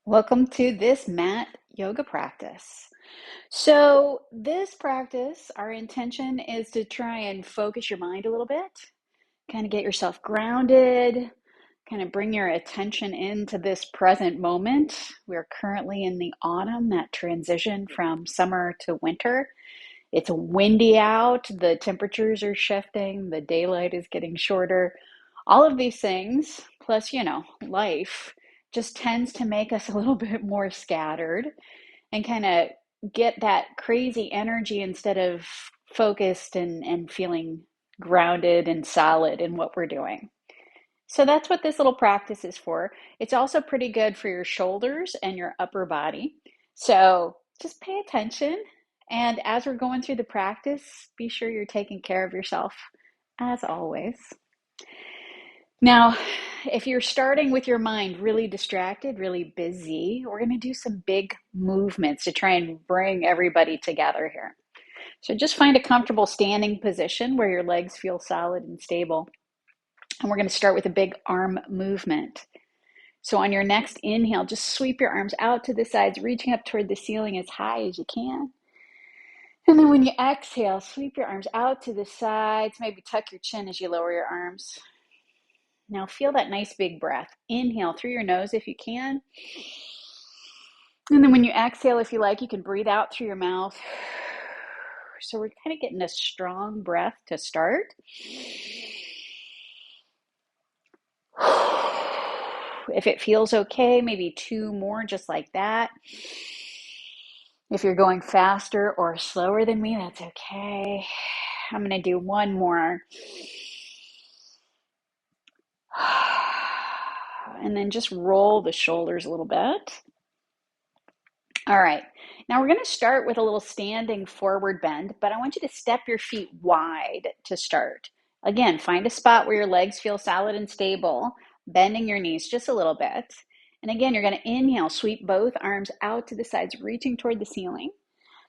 Welcome to this mat yoga practice. So, this practice, our intention is to try and focus your mind a little bit, kind of get yourself grounded, kind of bring your attention into this present moment. We're currently in the autumn, that transition from summer to winter. It's windy out, the temperatures are shifting, the daylight is getting shorter. All of these things, plus, life just tends to make us a little bit more scattered and kind of get that crazy energy instead of focused and feeling grounded and solid in what we're doing. So that's what this little practice is for. It's also pretty good for your shoulders and your upper body. So just pay attention. And as we're going through the practice, be sure you're taking care of yourself as always. Now, if you're starting with your mind really distracted, really busy, we're going to do some big movements to try and bring everybody together here. So just find a comfortable standing position where your legs feel solid and stable. And we're going to start with a big arm movement. So on your next inhale, just sweep your arms out to the sides, reaching up toward the ceiling as high as you can. And then when you exhale, sweep your arms out to the sides, maybe tuck your chin as you lower your arms. Now feel that nice big breath. Inhale through your nose if you can. And then when you exhale, if you like, you can breathe out through your mouth. So we're kind of getting a strong breath to start. If it feels okay, maybe two more just like that. If you're going faster or slower than me, that's okay. I'm going to do one more. And then just roll the shoulders a little bit. All right, now we're going to start with a little standing forward bend, but I want you to step your feet wide to start. Again, find a spot where your legs feel solid and stable, bending your knees just a little bit. And again, you're going to inhale, sweep both arms out to the sides, reaching toward the ceiling.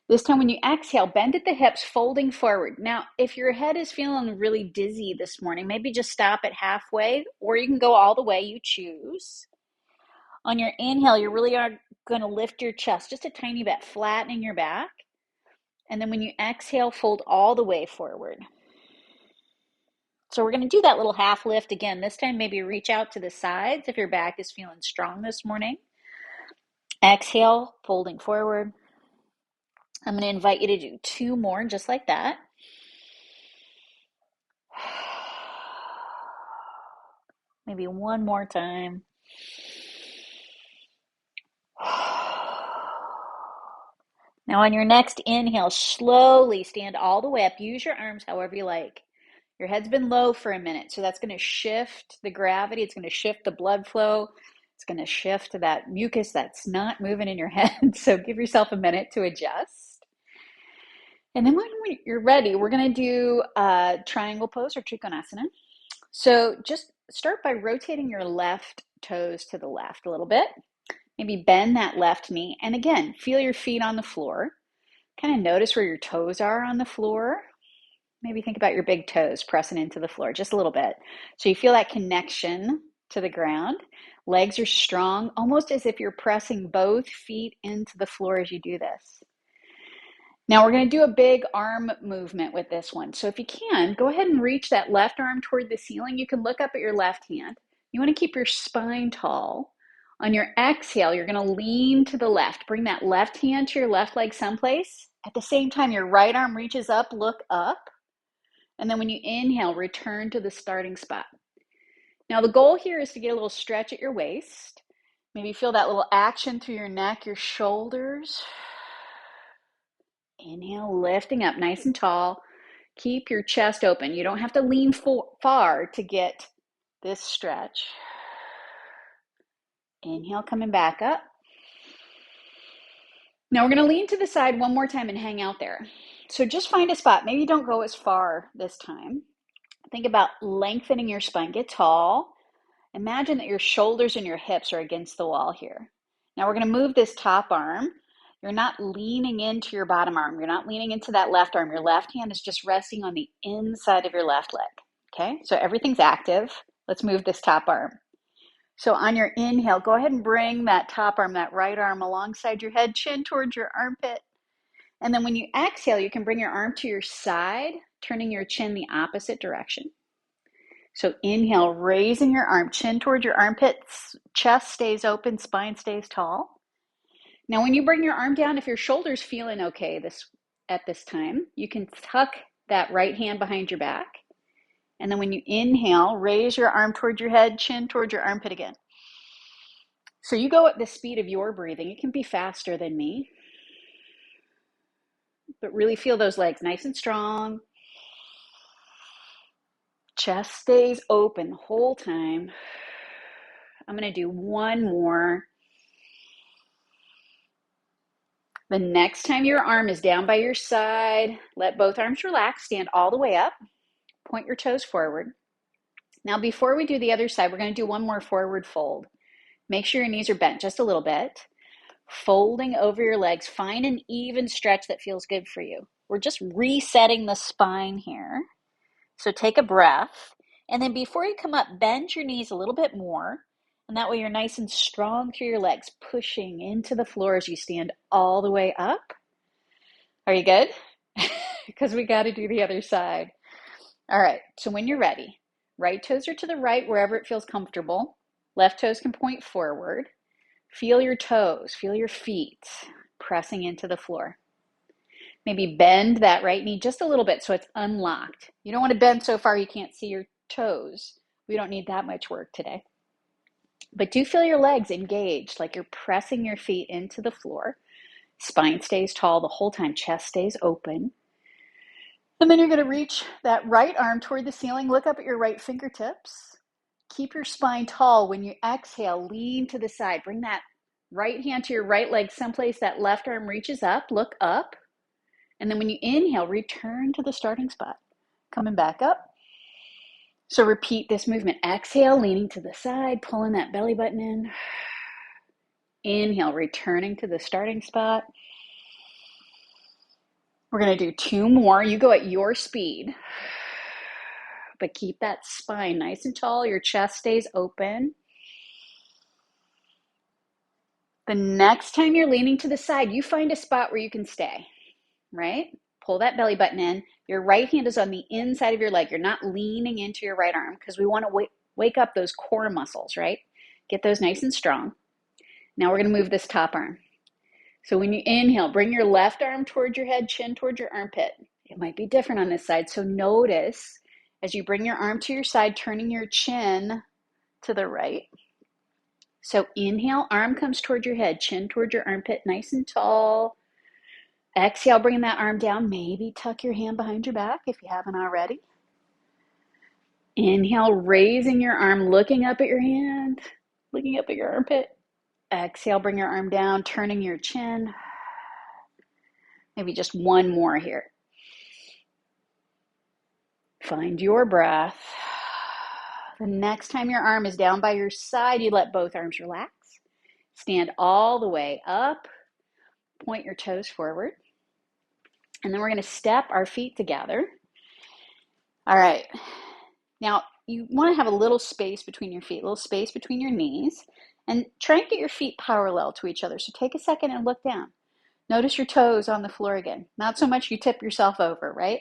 This time when you exhale, bend at the hips, folding forward. Now, if your head is feeling really dizzy this morning, maybe just stop at halfway, or you can go all the way, you choose. On your inhale, you really are going to lift your chest just a tiny bit, flattening your back. And then when you exhale, fold all the way forward. So we're going to do that little half lift again. This time, maybe reach out to the sides if your back is feeling strong this morning. Exhale, folding forward. I'm going to invite you to do two more just like that. Maybe one more time. Now on your next inhale, slowly stand all the way up. Use your arms however you like. Your head's been low for a minute, so that's going to shift the gravity. It's going to shift the blood flow. It's going to shift that mucus that's not moving in your head. So give yourself a minute to adjust. And then when you're ready, we're going to do a triangle pose or trikonasana. So just start by rotating your left toes to the left a little bit. Maybe bend that left knee. And again, feel your feet on the floor. Kind of notice where your toes are on the floor. Maybe think about your big toes pressing into the floor just a little bit. So you feel that connection to the ground. Legs are strong, almost as if you're pressing both feet into the floor as you do this. Now we're going to do a big arm movement with this one. So if you can, go ahead and reach that left arm toward the ceiling. You can look up at your left hand. You want to keep your spine tall. On your exhale, you're going to lean to the left. Bring that left hand to your left leg someplace. At the same time, your right arm reaches up, look up. And then when you inhale, return to the starting spot. Now the goal here is to get a little stretch at your waist. Maybe feel that little action through your neck, your shoulders. Inhale, lifting up nice and tall. Keep your chest open. You don't have to lean far to get this stretch. Inhale, coming back up. Now we're going to lean to the side one more time and hang out there. So just find a spot. Maybe don't go as far this time. Think about lengthening your spine. Get tall. Imagine that your shoulders and your hips are against the wall here. Now we're going to move this top arm. You're not leaning into your bottom arm. You're not leaning into that left arm. Your left hand is just resting on the inside of your left leg. Okay, so everything's active. Let's move this top arm. So on your inhale, go ahead and bring that top arm, that right arm alongside your head, chin towards your armpit. And then when you exhale, you can bring your arm to your side, turning your chin the opposite direction. So inhale, raising your arm, chin towards your armpits, chest stays open, spine stays tall. Now when you bring your arm down, if your shoulder's feeling okay at this time, you can tuck that right hand behind your back. And then when you inhale, raise your arm towards your head, chin towards your armpit again. So you go at the speed of your breathing. It can be faster than me, but really feel those legs nice and strong. Chest stays open the whole time. I'm going to do one more. The next time your arm is down by your side, let both arms relax, stand all the way up, point your toes forward. Now before we do the other side, we're going to do one more forward fold. Make sure your knees are bent just a little bit. Folding over your legs, find an even stretch that feels good for you. We're just resetting the spine here. So take a breath. And then before you come up, bend your knees a little bit more. And that way you're nice and strong through your legs, pushing into the floor as you stand all the way up. Are you good? Because we got to do the other side. All right, so when you're ready, right toes are to the right wherever it feels comfortable. Left toes can point forward. Feel your toes, feel your feet pressing into the floor. Maybe bend that right knee just a little bit so it's unlocked. You don't want to bend so far you can't see your toes. We don't need that much work today. But do feel your legs engaged, like you're pressing your feet into the floor. Spine stays tall the whole time, chest stays open. And then you're going to reach that right arm toward the ceiling. Look up at your right fingertips. Keep your spine tall. When you exhale, lean to the side. Bring that right hand to your right leg, someplace that left arm reaches up. Look up. And then when you inhale, return to the starting spot. Coming back up. So repeat this movement. Exhale, leaning to the side, pulling that belly button in. Inhale, returning to the starting spot. We're going to do two more. You go at your speed, but keep that spine nice and tall. Your chest stays open. The next time you're leaning to the side, you find a spot where you can stay, right? Pull that belly button in. Your right hand is on the inside of your leg. You're not leaning into your right arm because we want to wake up those core muscles, right? Get those nice and strong. Now we're going to move this top arm. So when you inhale, bring your left arm towards your head, chin towards your armpit. It might be different on this side. So notice as you bring your arm to your side, turning your chin to the right. So inhale, arm comes toward your head, chin toward your armpit, nice and tall. Exhale, bring that arm down. Maybe tuck your hand behind your back if you haven't already. Inhale, raising your arm, looking up at your hand, looking up at your armpit. Exhale, bring your arm down, turning your chin. Maybe just one more here. Find your breath. The next time your arm is down by your side, you let both arms relax. Stand all the way up. Point your toes forward. And then we're going to step our feet together. All right. Now, you want to have a little space between your feet, a little space between your knees, and try and get your feet parallel to each other. So take a second and look down. Notice your toes on the floor again. Not so much you tip yourself over, right?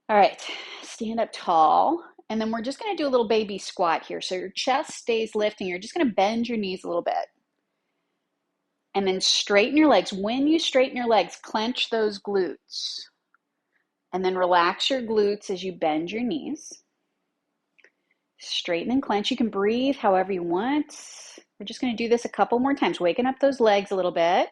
All right. Stand up tall. And then we're just going to do a little baby squat here. So your chest stays lifting. You're just going to bend your knees a little bit. And then straighten your legs. When you straighten your legs, clench those glutes. And then relax your glutes as you bend your knees. Straighten and clench. You can breathe however you want. We're just going to do this a couple more times, waking up those legs a little bit.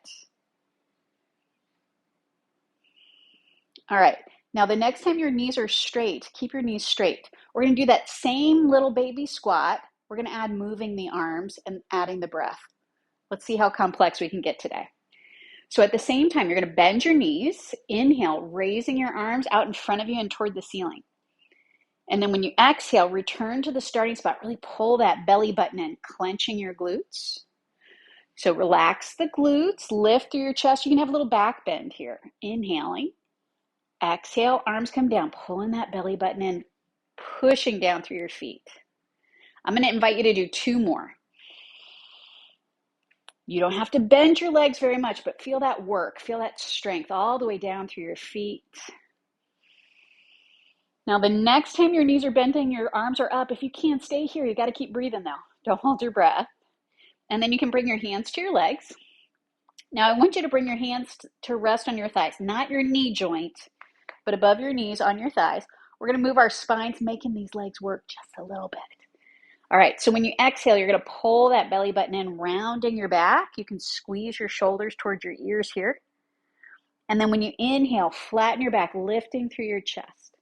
All right. Now, the next time your knees are straight, keep your knees straight. We're going to do that same little baby squat. We're going to add moving the arms and adding the breath. Let's see how complex we can get today. So at the same time, you're going to bend your knees. Inhale, raising your arms out in front of you and toward the ceiling. And then when you exhale, return to the starting spot. Really pull that belly button in, clenching your glutes. So relax the glutes, lift through your chest. You can have a little back bend here. Inhaling. Exhale, arms come down, pulling that belly button in, pushing down through your feet. I'm going to invite you to do 2 more. You don't have to bend your legs very much, but feel that work, feel that strength all the way down through your feet. Now, the next time your knees are bending, your arms are up. If you can't stay here, you got to keep breathing though. Don't hold your breath. And then you can bring your hands to your legs. Now, I want you to bring your hands to rest on your thighs, not your knee joint, but above your knees on your thighs. We're going to move our spines, making these legs work just a little bit. All right, so when you exhale, you're going to pull that belly button in, rounding your back. You can squeeze your shoulders towards your ears here. And then when you inhale, flatten your back, lifting through your chest.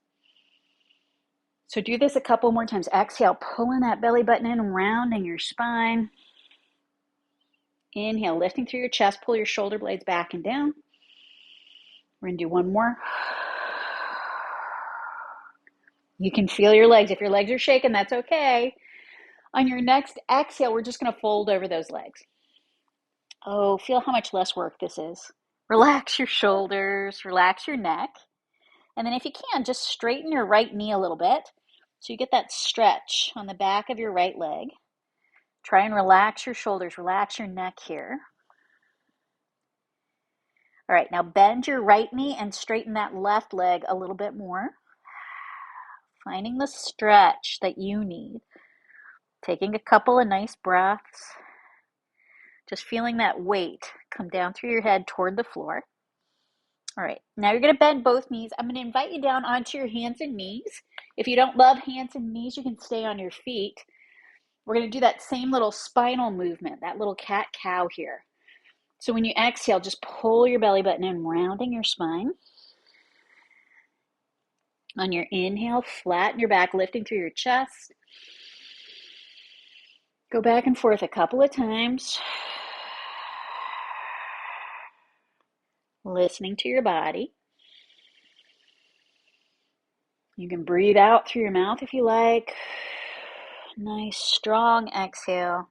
So do this a couple more times. Exhale, pulling that belly button in, rounding your spine. Inhale, lifting through your chest, pull your shoulder blades back and down. We're going to do one more. You can feel your legs. If your legs are shaking, that's okay. On your next exhale, we're just going to fold over those legs. Oh, feel how much less work this is. Relax your shoulders, relax your neck. And then if you can, just straighten your right knee a little bit so you get that stretch on the back of your right leg. Try and relax your shoulders, relax your neck here. All right, now bend your right knee and straighten that left leg a little bit more. Finding the stretch that you need. Taking a couple of nice breaths. Just feeling that weight come down through your head toward the floor. All right, now you're going to bend both knees. I'm going to invite you down onto your hands and knees. If you don't love hands and knees, you can stay on your feet. We're going to do that same little spinal movement, that little cat-cow here. So when you exhale, just pull your belly button in, rounding your spine. On your inhale, flatten your back, lifting through your chest. Go back and forth a couple of times. Listening to your body. You can breathe out through your mouth if you like. Nice, strong exhale.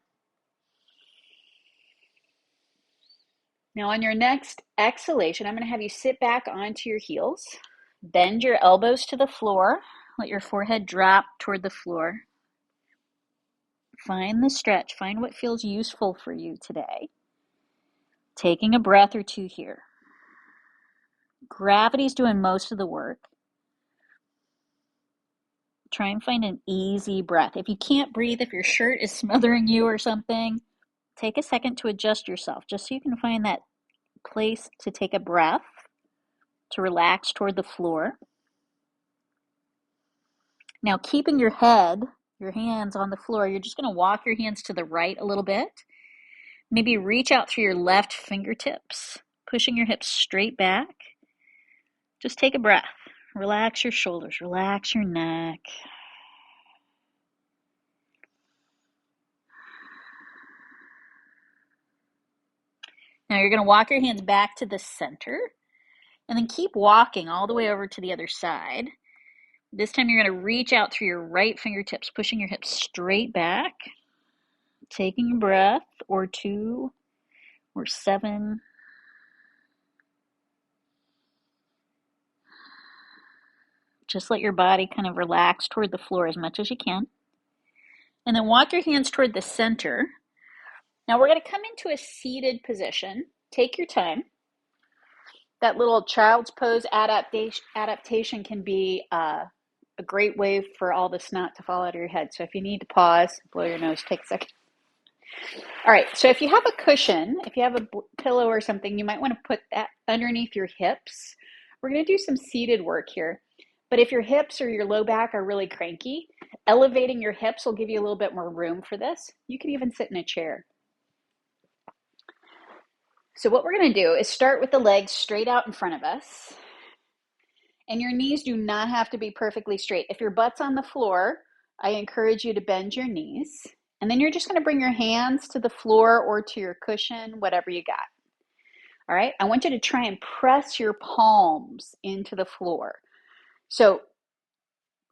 Now on your next exhalation, I'm going to have you sit back onto your heels. Bend your elbows to the floor. Let your forehead drop toward the floor. Find the stretch. Find what feels useful for you today. Taking a breath or two here. Gravity's doing most of the work. Try and find an easy breath. If you can't breathe, if your shirt is smothering you or something, take a second to adjust yourself, just so you can find that place to take a breath, to relax toward the floor. Now, keeping your head, your hands on the floor, you're just going to walk your hands to the right a little bit. Maybe reach out through your left fingertips, pushing your hips straight back. Just take a breath. Relax your shoulders, relax your neck. Now you're going to walk your hands back to the center and then keep walking all the way over to the other side. This time you're going to reach out through your right fingertips, pushing your hips straight back, taking a breath or 2 or 7. Just let your body kind of relax toward the floor as much as you can. And then walk your hands toward the center. Now we're going to come into a seated position. Take your time. That little child's pose adaptation can be a great way for all the snot to fall out of your head. So if you need to pause, blow your nose, take a second. All right, so if you have a cushion, if you have a pillow or something, you might want to put that underneath your hips. We're going to do some seated work here. But if your hips or your low back are really cranky, elevating your hips will give you a little bit more room for this. You can even sit in a chair. So what we're going to do is start with the legs straight out in front of us. And your knees do not have to be perfectly straight. If your butt's on the floor, I encourage you to bend your knees. And then you're just going to bring your hands to the floor or to your cushion, whatever you got. All right, I want you to try and press your palms into the floor. So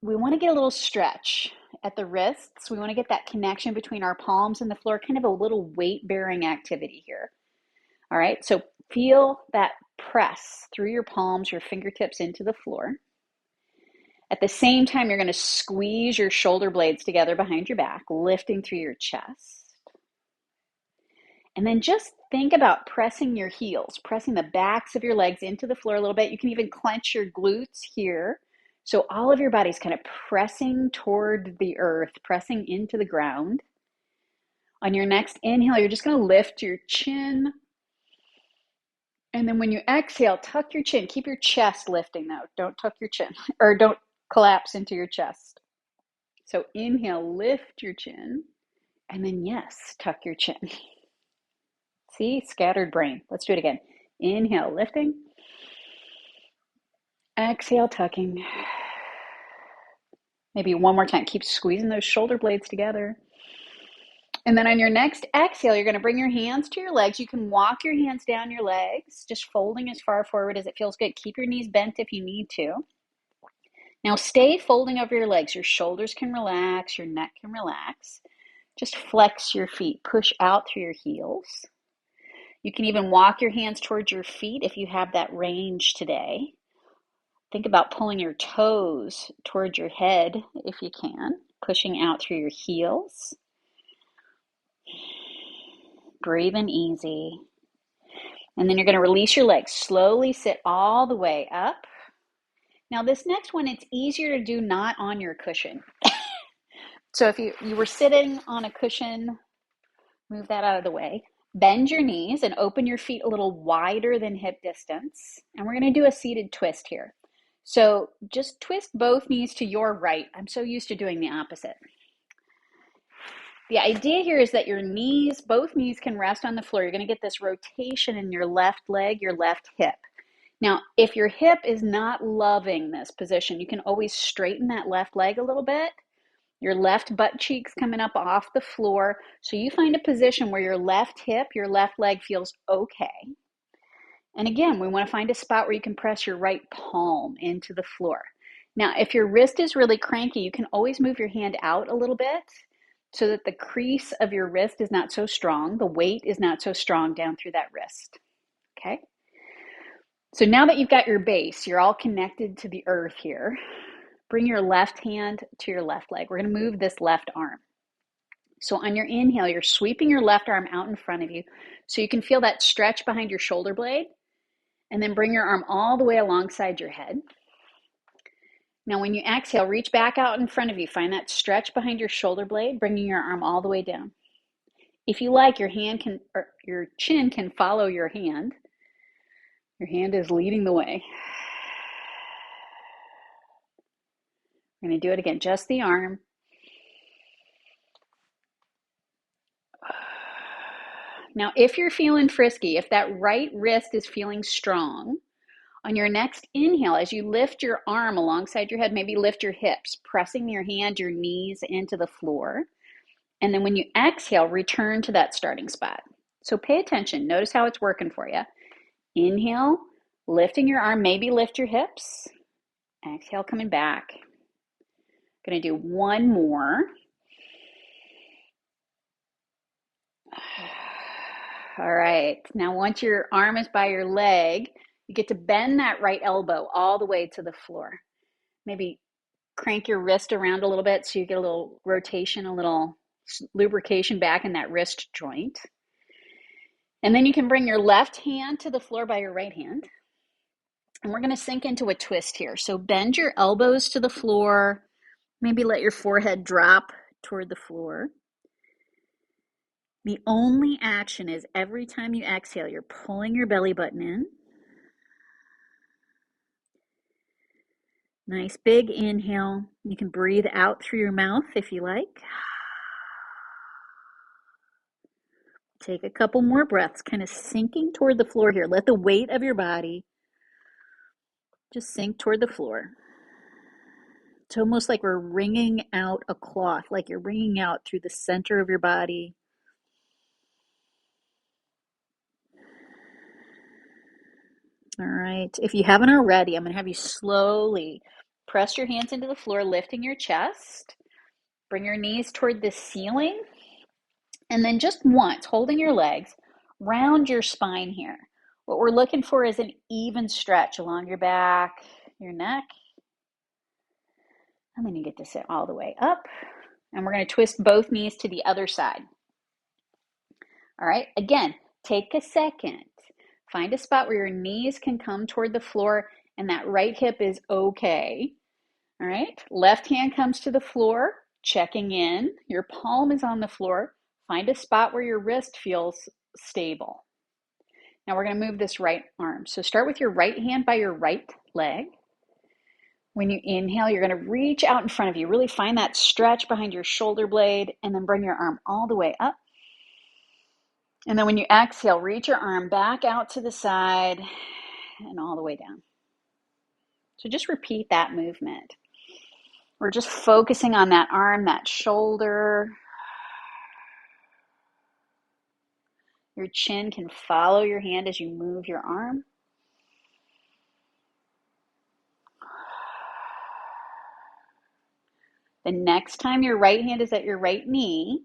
we want to get a little stretch at the wrists. We want to get that connection between our palms and the floor, kind of a little weight-bearing activity here. All right, so feel that press through your palms, your fingertips into the floor. At the same time, you're going to squeeze your shoulder blades together behind your back, lifting through your chest. And then just think about pressing your heels, pressing the backs of your legs into the floor a little bit. You can even clench your glutes here. So all of your body's kind of pressing toward the earth, pressing into the ground. On your next inhale, you're just going to lift your chin. And then when you exhale, tuck your chin. Keep your chest lifting though. Don't tuck your chin or don't collapse into your chest. So inhale, lift your chin. And then yes, tuck your chin. See, scattered brain. Let's do it again. Inhale, lifting. Exhale, tucking. Maybe one more time. Keep squeezing those shoulder blades together. And then on your next exhale, you're going to bring your hands to your legs. You can walk your hands down your legs, just folding as far forward as it feels good. Keep your knees bent if you need to. Now stay folding over your legs. Your shoulders can relax, your neck can relax. Just flex your feet. Push out through your heels. You can even walk your hands towards your feet if you have that range today. Think about pulling your toes towards your head if you can, pushing out through your heels. Breathing easy. And then you're going to release your legs. Slowly sit all the way up. Now this next one, it's easier to do not on your cushion. So if you were sitting on a cushion, move that out of the way. Bend your knees and open your feet a little wider than hip distance. And we're going to do a seated twist here. So just twist both knees to your right. I'm so used to doing the opposite. The idea here is that your knees, both knees can rest on the floor. You're going to get this rotation in your left leg, your left hip. Now, if your hip is not loving this position, you can always straighten that left leg a little bit. Your left butt cheek's coming up off the floor. So you find a position where your left hip, your left leg feels okay. And again, we want to find a spot where you can press your right palm into the floor. Now, if your wrist is really cranky, you can always move your hand out a little bit so that the crease of your wrist is not so strong. The weight is not so strong down through that wrist. Okay? So now that you've got your base, you're all connected to the earth here. Bring your left hand to your left leg. We're going to move this left arm. So on your inhale, you're sweeping your left arm out in front of you so you can feel that stretch behind your shoulder blade. And then bring your arm all the way alongside your head. Now when you exhale, reach back out in front of you. Find that stretch behind your shoulder blade, bringing your arm all the way down. If you like, your chin can follow your hand. Your hand is leading the way. We're going to do it again, just the arm. Now, if you're feeling frisky, if that right wrist is feeling strong, on your next inhale, as you lift your arm alongside your head, maybe lift your hips, pressing your hand, your knees into the floor. And then when you exhale, return to that starting spot. So pay attention. Notice how it's working for you. Inhale, lifting your arm, maybe lift your hips. Exhale, coming back. Going to do one more. All right. Now, once your arm is by your leg, you get to bend that right elbow all the way to the floor. Maybe crank your wrist around a little bit so you get a little rotation, a little lubrication back in that wrist joint. And then you can bring your left hand to the floor by your right hand. And we're going to sink into a twist here. So bend your elbows to the floor. Maybe let your forehead drop toward the floor. The only action is every time you exhale, you're pulling your belly button in. Nice big inhale. You can breathe out through your mouth if you like. Take a couple more breaths, kind of sinking toward the floor here. Let the weight of your body just sink toward the floor. It's almost like we're wringing out a cloth, like you're wringing out through the center of your body. All right. If you haven't already, I'm going to have you slowly press your hands into the floor, lifting your chest. Bring your knees toward the ceiling. And then just once, holding your legs, round your spine here. What we're looking for is an even stretch along your back, your neck. And then you get to sit all the way up. And we're going to twist both knees to the other side. All right, again, take a second. Find a spot where your knees can come toward the floor and that right hip is okay. All right, left hand comes to the floor, checking in. Your palm is on the floor. Find a spot where your wrist feels stable. Now we're going to move this right arm. So start with your right hand by your right leg. When you inhale, you're going to reach out in front of you. Really find that stretch behind your shoulder blade and then bring your arm all the way up. And then when you exhale, reach your arm back out to the side and all the way down. So just repeat that movement. We're just focusing on that arm, that shoulder. Your chin can follow your hand as you move your arm. The next time your right hand is at your right knee,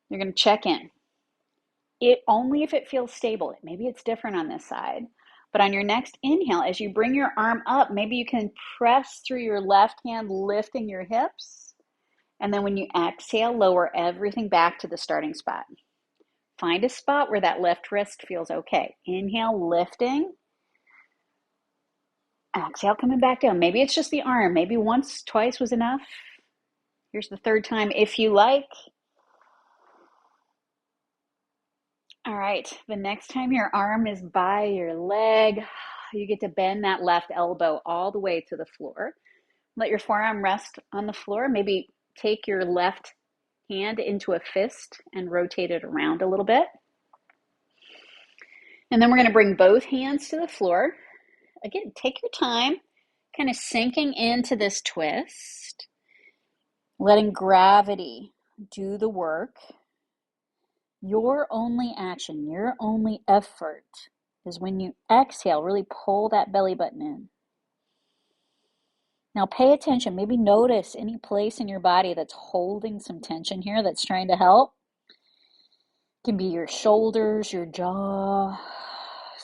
you're going to check in. Only if it feels stable. Maybe it's different on this side. But on your next inhale, as you bring your arm up, maybe you can press through your left hand, lifting your hips. And then when you exhale, lower everything back to the starting spot. Find a spot where that left wrist feels okay. Inhale, lifting. Exhale, coming back down. Maybe it's just the arm. Maybe once, twice was enough. Here's the third time if you like. All right, the next time your arm is by your leg, you get to bend that left elbow all the way to the floor. Let your forearm rest on the floor. Maybe take your left hand into a fist and rotate it around a little bit. And then we're going to bring both hands to the floor. Again, take your time, kind of sinking into this twist, letting gravity do the work. Your only action, your only effort is when you exhale, really pull that belly button in. Now pay attention, maybe notice any place in your body that's holding some tension here that's trying to help. It can be your shoulders, your jaw.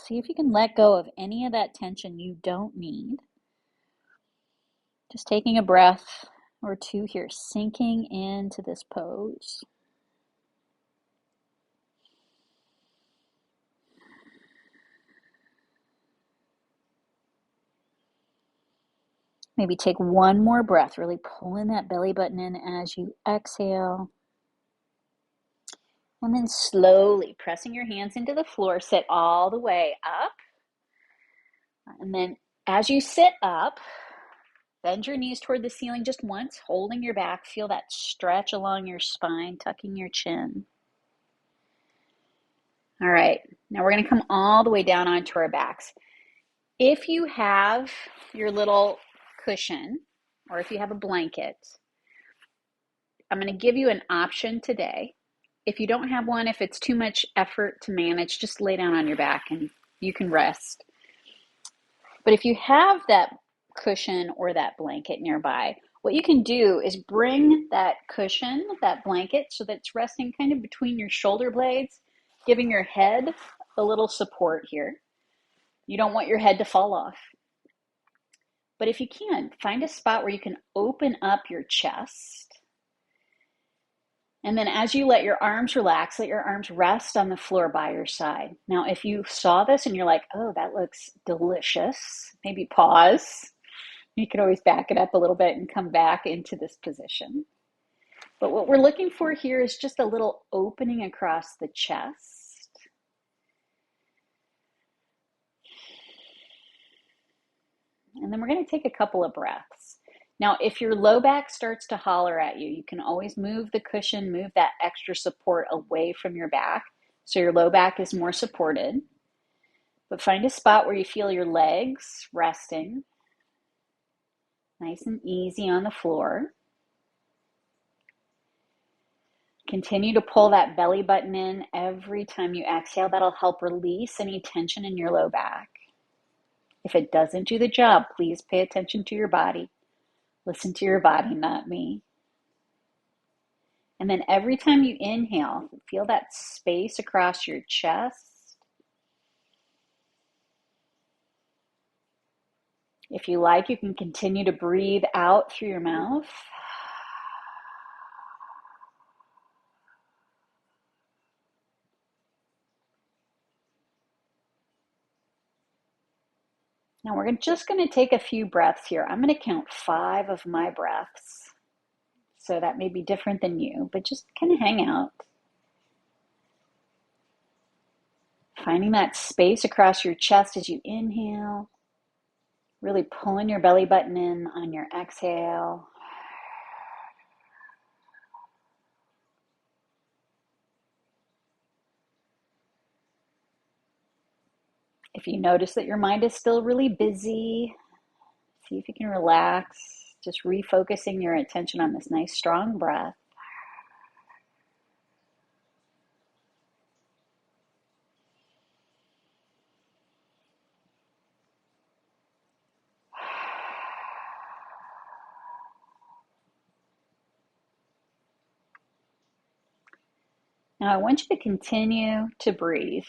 See if you can let go of any of that tension you don't need. Just taking a breath or two here, sinking into this pose. Maybe take one more breath, really pulling that belly button in as you exhale. And then slowly pressing your hands into the floor, sit all the way up. And then as you sit up, bend your knees toward the ceiling just once, holding your back. Feel that stretch along your spine, tucking your chin. All right, now we're going to come all the way down onto our backs. If you have your little cushion, or if you have a blanket, I'm going to give you an option today. If you don't have one, if it's too much effort to manage, just lay down on your back and you can rest. But if you have that cushion or that blanket nearby, what you can do is bring that cushion, that blanket, so that it's resting kind of between your shoulder blades, giving your head a little support here. You don't want your head to fall off. But if you can, find a spot where you can open up your chest. And then as you let your arms relax, let your arms rest on the floor by your side. Now, if you saw this and you're like, oh, that looks delicious, maybe pause. You can always back it up a little bit and come back into this position. But what we're looking for here is just a little opening across the chest. And then we're going to take a couple of breaths. Now, if your low back starts to holler at you, you can always move the cushion, move that extra support away from your back so your low back is more supported. But find a spot where you feel your legs resting, nice and easy on the floor. Continue to pull that belly button in every time you exhale. That'll help release any tension in your low back. If it doesn't do the job, please pay attention to your body. Listen to your body, not me. And then every time you inhale, feel that space across your chest. If you like, you can continue to breathe out through your mouth. Now we're just going to take a few breaths here. I'm going to count 5 of my breaths. So that may be different than you, but just kind of hang out. Finding that space across your chest as you inhale. Really pulling your belly button in on your exhale. If you notice that your mind is still really busy, see if you can relax, just refocusing your attention on this nice strong breath. Now I want you to continue to breathe.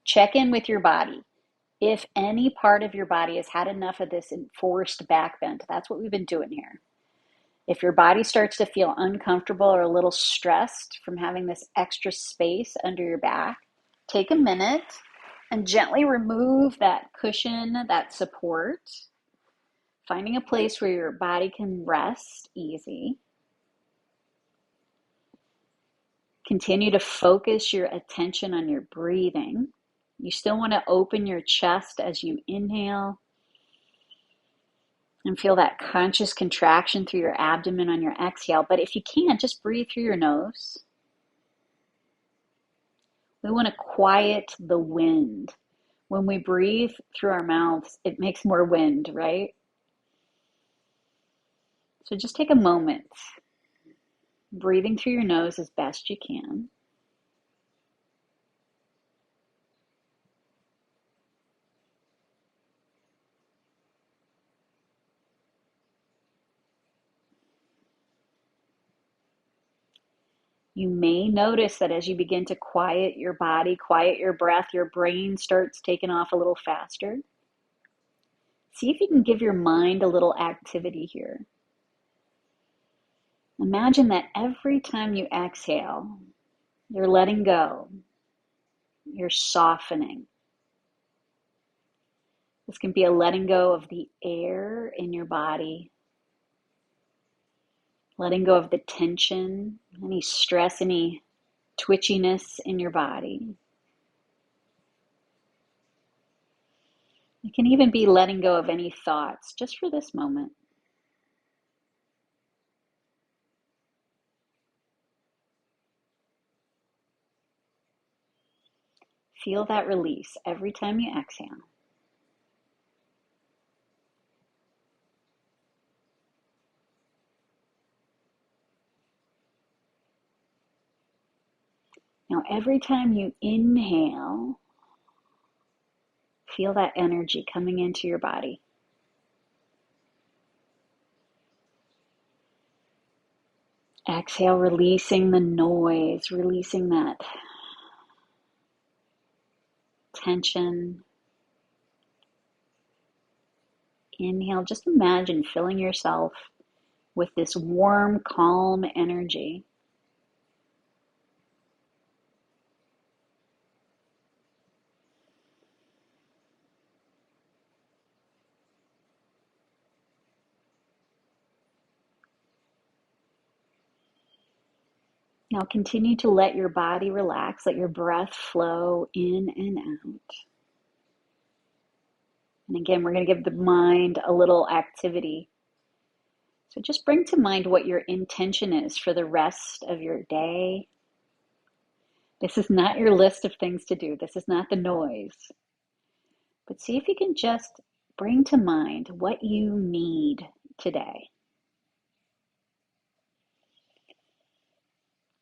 Check in with your body. If any part of your body has had enough of this enforced back bend, that's what we've been doing here. If your body starts to feel uncomfortable or a little stressed from having this extra space under your back, take a minute and gently remove that cushion, that support, finding a place where your body can rest easy. Continue to focus your attention on your breathing. You still want to open your chest as you inhale and feel that conscious contraction through your abdomen on your exhale. But if you can't, just breathe through your nose. We want to quiet the wind. When we breathe through our mouths, it makes more wind, right? So just take a moment, breathing through your nose as best you can. You may notice that as you begin to quiet your body, quiet your breath, your brain starts taking off a little faster. See if you can give your mind a little activity here. Imagine that every time you exhale, you're letting go, you're softening. This can be a letting go of the air in your body, letting go of the tension, any stress, any twitchiness in your body. It can even be letting go of any thoughts just for this moment. Feel that release every time you exhale. Now, every time you inhale, feel that energy coming into your body. Exhale, releasing the noise, releasing that tension. Inhale, just imagine filling yourself with this warm, calm energy. Now continue to let your body relax, let your breath flow in and out. And again, we're going to give the mind a little activity. So just bring to mind what your intention is for the rest of your day. This is not your list of things to do. This is not the noise. But see if you can just bring to mind what you need today.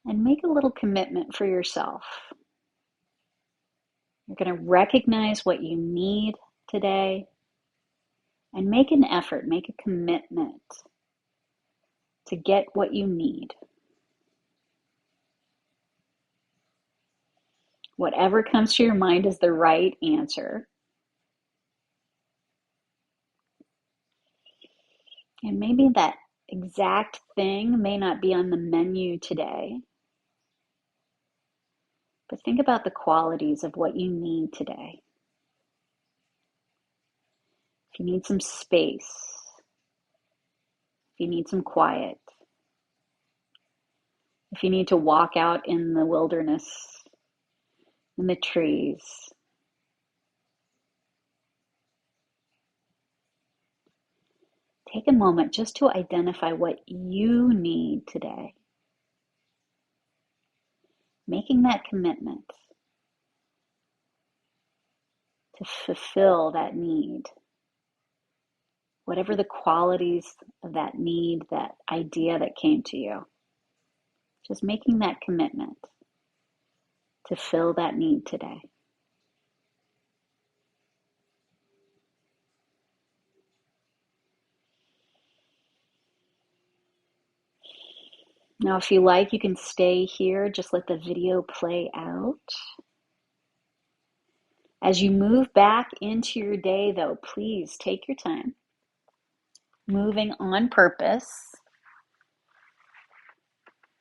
And make a little commitment for yourself. You're going to recognize what you need today and make an effort, make a commitment to get what you need. Whatever comes to your mind is the right answer. And maybe that exact thing may not be on the menu today, but think about the qualities of what you need today. If you need some space, if you need some quiet, if you need to walk out in the wilderness, in the trees, take a moment just to identify what you need today. Making that commitment to fulfill that need, whatever the qualities of that need, that idea that came to you, just making that commitment to fill that need today. Now, if you like, you can stay here, just let the video play out. As you move back into your day, though, please take your time, moving on purpose.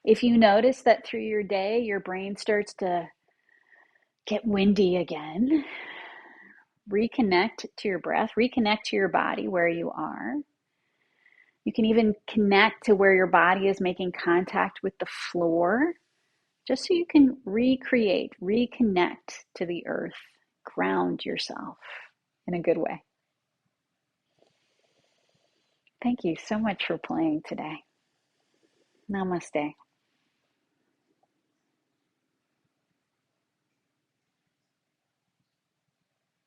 If you notice that through your day, your brain starts to get windy again, reconnect to your breath, reconnect to your body where you are. You can even connect to where your body is making contact with the floor, just so you can recreate, reconnect to the earth, ground yourself in a good way. Thank you so much for playing today. Namaste.